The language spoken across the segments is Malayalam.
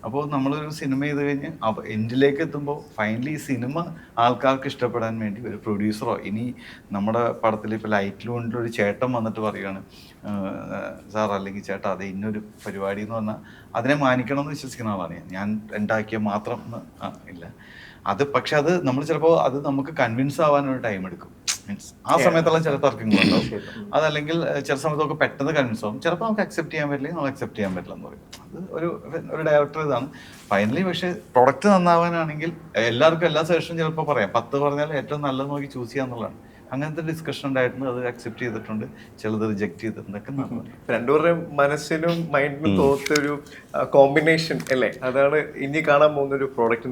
അപ്പോൾ നമ്മളൊരു സിനിമ ചെയ്ത് കഴിഞ്ഞ് എൻഡിലേക്ക് എത്തുമ്പോൾ ഫൈനലി ഈ സിനിമ ആൾക്കാർക്ക് ഇഷ്ടപ്പെടാൻ വേണ്ടി ഒരു പ്രൊഡ്യൂസറോ ഇനി നമ്മുടെ പടത്തിൽ ഇപ്പോൾ ലൈറ്റ് ലൂണിലൊരു ചേട്ടൻ വന്നിട്ട് പറയുകയാണ് സാർ അല്ലെങ്കിൽ ചേട്ടാ അതെ ഇന്നൊരു പരിപാടി എന്ന് പറഞ്ഞാൽ അതിനെ മാനിക്കണം എന്ന് വിശ്വസിക്കുന്ന ആളാണ് ഞാൻ ഉണ്ടാക്കിയ മാത്രം ഇല്ല അത്. പക്ഷെ അത് നമ്മൾ ചിലപ്പോൾ അത് നമുക്ക് കൺവിൻസ് ആവാനൊരു ടൈം എടുക്കും. മീൻസ് ആ സമയത്തുള്ള ചില തർക്കങ്ങളുണ്ടാവും. അതല്ലെങ്കിൽ ചില സമയത്തൊക്കെ പെട്ടെന്ന് കൺവിൻസ് ആവും. ചിലപ്പോൾ നമുക്ക് അക്സെപ്റ്റ് ചെയ്യാൻ പറ്റില്ല, നമുക്ക് അക്സെപ്റ്റ് ചെയ്യാൻ പറ്റില്ല എന്ന് പറയും. അത് ഒരു ഡയറക്ടർ ഇതാണ് ഫൈനലി. പക്ഷേ പ്രൊഡക്റ്റ് നന്നാവാനാണെങ്കിൽ എല്ലാവർക്കും എല്ലാ സജഷനും ചിലപ്പോൾ പറയാം. 10 പറഞ്ഞാൽ ഏറ്റവും നല്ലത് നോക്കി ചൂസ് ചെയ്യാന്നുള്ളതാണ്. അങ്ങനത്തെ ഡിസ്കഷൻ ഉണ്ടായിട്ടുണ്ട്. അത് അക്സെപ്റ്റ് ചെയ്തിട്ടുണ്ട്, ചിലത് റിജക്ട് ചെയ്തിട്ടുണ്ടൊക്കെ. രണ്ടുപേരുടെയും മനസ്സിനും മൈൻഡിനും തോത്തൊരു കോമ്പിനേഷൻ അല്ലേ, അതാണ് ഇനി കാണാൻ പോകുന്ന ഒരു പ്രോഡക്റ്റ്.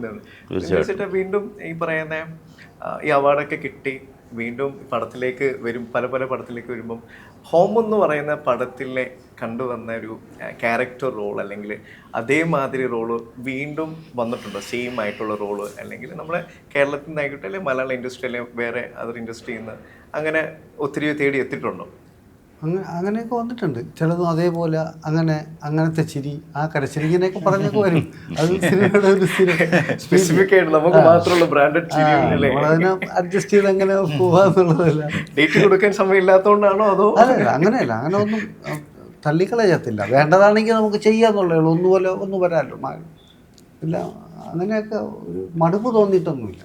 വീണ്ടും ഈ പറയുന്ന ഈ അവാർഡൊക്കെ കിട്ടി വീണ്ടും പടത്തിലേക്ക് വരും, പല പടത്തിലേക്ക് വരുമ്പം ഹോം എന്ന് പറയുന്ന പടത്തിലെ കണ്ടുവന്ന ഒരു ക്യാരക്ടർ റോൾ അല്ലെങ്കിൽ അതേമാതിരി റോള് വീണ്ടും വന്നിട്ടുണ്ടോ? സെയിം ആയിട്ടുള്ള റോള് അല്ലെങ്കിൽ നമ്മുടെ കേരളത്തിൽ നിന്നായിക്കോട്ടെ അല്ലെങ്കിൽ മലയാള ഇൻഡസ്ട്രി അല്ലെങ്കിൽ വേറെ അതർ ഇൻഡസ്ട്രിയിൽ നിന്ന് അങ്ങനെ ഒത്തിരി തേടി എത്തിയിട്ടുണ്ടോ? അങ്ങനെയൊക്കെ വന്നിട്ടുണ്ട്. ചിലതും അതേപോലെ അങ്ങനത്തെ ചിരി, ആ കരച്ചിരി ഇങ്ങനെയൊക്കെ പറഞ്ഞൊക്കെ വരും. അത് സിനിമയുടെ ഒരു സ്പെസിഫിക് ആയിട്ട് നമുക്ക് മാത്രമുള്ള ബ്രാൻഡഡ് ചിരി അതിനെ അഡ്ജസ്റ്റ് ചെയ്ത് അങ്ങനെ പോവാന്നുള്ളതല്ല. ഡേറ്റ് കൊടുക്കാൻ സമയമില്ലാത്തതുകൊണ്ടാണോ അതോ? അല്ല, അങ്ങനെയല്ല, അങ്ങനെ ഒന്നും തള്ളിക്കളയത്തില്ല. വേണ്ടതാണെങ്കിൽ നമുക്ക് ചെയ്യാന്നുള്ളേ ഉള്ളൂ. ഒന്നും വരാമല്ലോ ഇല്ല. അങ്ങനെയൊക്കെ ഒരു മടുപ്പ് തോന്നിയിട്ടൊന്നുമില്ല.